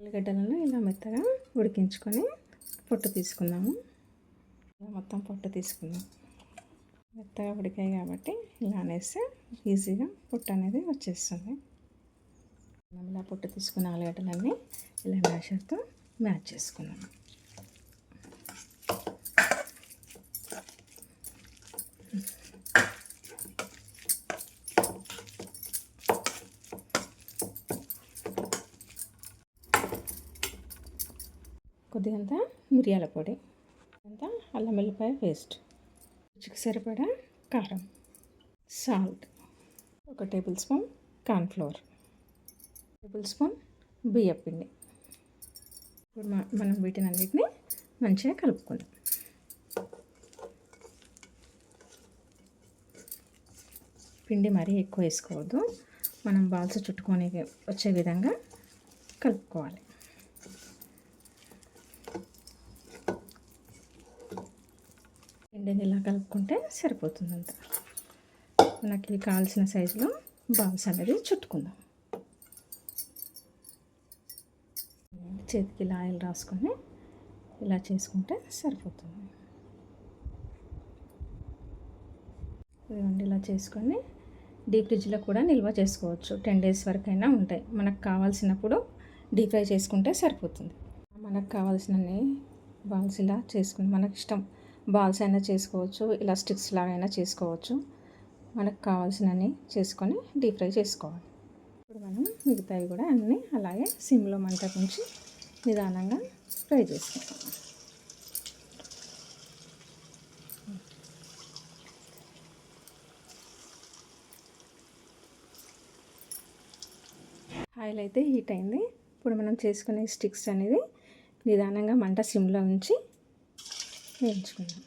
ఉల్లిగడ్డలను ఇలా మెత్తగా ఉడికించుకొని పొట్టు తీసుకున్నాము. మొత్తం పొట్టు తీసుకున్నాం. మెత్తగా ఉడికాయి కాబట్టి ఇలా అనేస్తే ఈజీగా పొట్టు అనేది వచ్చేస్తుంది. ఇలా పొట్టు తీసుకున్న ఆలుగడ్డలన్నీ ఇలా మ్యాషర్తో మ్యాచ్ చేసుకున్నాము. కొద్దిగంత మిరియాల పొడి, అంత అల్లం వెల్లిపాయ పేస్ట్, రుచికి సరిపడా కారం, salt, 1 table spoon cornflour, 1 table spoon బియ్యం పిండి. ఇప్పుడు మనం వీటినన్నిటిని మంచిగా కలుపుకుందాం. పిండి మరీ ఎక్కువ వేసుకోవద్దు, మనం బాల్స్ చుట్టుకొని వచ్చే విధంగా కలుపుకోవాలి. పిండిని ఇలా కలుపుకుంటే సరిపోతుందంత. మనకి కావాల్సిన సైజులో బాల్స్ అనేది చుట్టుకుందాం. చేతికి ఇలా ఆయిల్ రాసుకొని ఇలా చేసుకుంటే సరిపోతుంది. ఇదిగోండి, ఇలా చేసుకొని డీప్ ఫ్రిడ్జ్లో కూడా నిల్వ చేసుకోవచ్చు. 10 days వరకు అయినా ఉంటాయి. మనకు కావాల్సినప్పుడు డీప్ ఫ్రై చేసుకుంటే సరిపోతుంది. మనకు కావాల్సినన్ని బాల్స్ ఇలా చేసుకుని, మనకు ఇష్టం బాల్స్ అయినా చేసుకోవచ్చు, ఇలా స్టిక్స్ లాగా అయినా చేసుకోవచ్చు. మనకు కావాల్సినన్ని చేసుకొని డీప్ ఫ్రై చేసుకోవాలి. ఇప్పుడు మనం మిగతాయి కూడా అన్నీ అలాగే సిమ్లో మంట ఉంచి నిదానంగా ఫ్రై చేసుకుంటాం. ఆయిల్ అయితే హీట్ అయింది. ఇప్పుడు మనం చేసుకునే స్టిక్స్ అనేది నిదానంగా మంట సిమ్లో ఉంచి వేయించుకుందాం.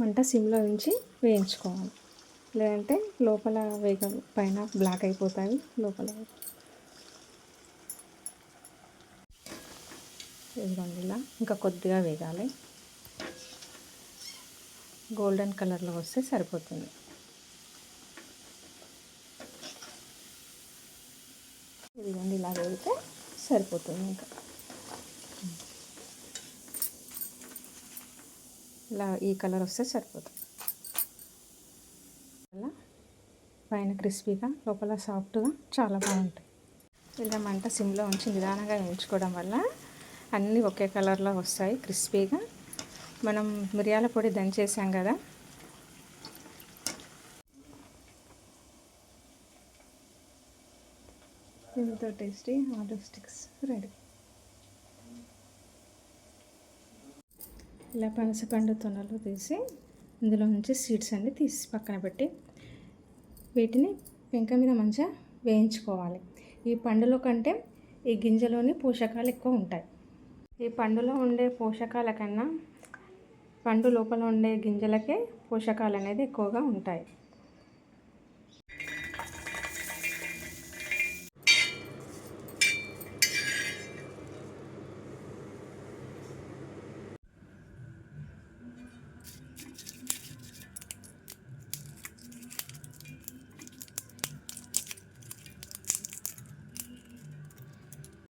మంట సిమ్లో ఉంచి వేయించుకోవాలి, లేదంటే లోపల పైన బ్లాక్ అయిపోతాయి. లోపల ఇదిగోండి, ఇలా ఇంకా కొద్దిగా వేగాలి. గోల్డెన్ కలర్లో వస్తే సరిపోతుంది. ఇదిగోండి, ఇలా వేగితే సరిపోతుంది. ఇంకా ఇలా ఈ కలర్ వస్తే సరిపోతుంది. అలా పైన క్రిస్పీగా లోపల సాఫ్ట్గా చాలా బాగుంటాయి. ఇలా మంట సిమ్లో ఉంచి నిదానంగా వేయించుకోవడం వల్ల అన్నీ ఒకే కలర్లో వస్తాయి, క్రిస్పీగా. మనం మిరియాల పొడి దంచేసాం కదా, ఎంతో టేస్టీ ఆలూ స్టిక్స్ రెడీ. ఇలా పనసపండు తొనలు తీసి ఇందులో నుంచి సీడ్స్ అన్నీ తీసి పక్కన పెట్టి వీటిని పెంక మీద మంచిగా వేయించుకోవాలి. ఈ పండులో కంటే ఈ గింజలోని పోషకాలు ఎక్కువ ఉంటాయి. ఈ పండులో ఉండే పోషకాల కన్నా పండు లోపల ఉండే గింజలకే పోషకాలు అనేది ఎక్కువగా ఉంటాయి.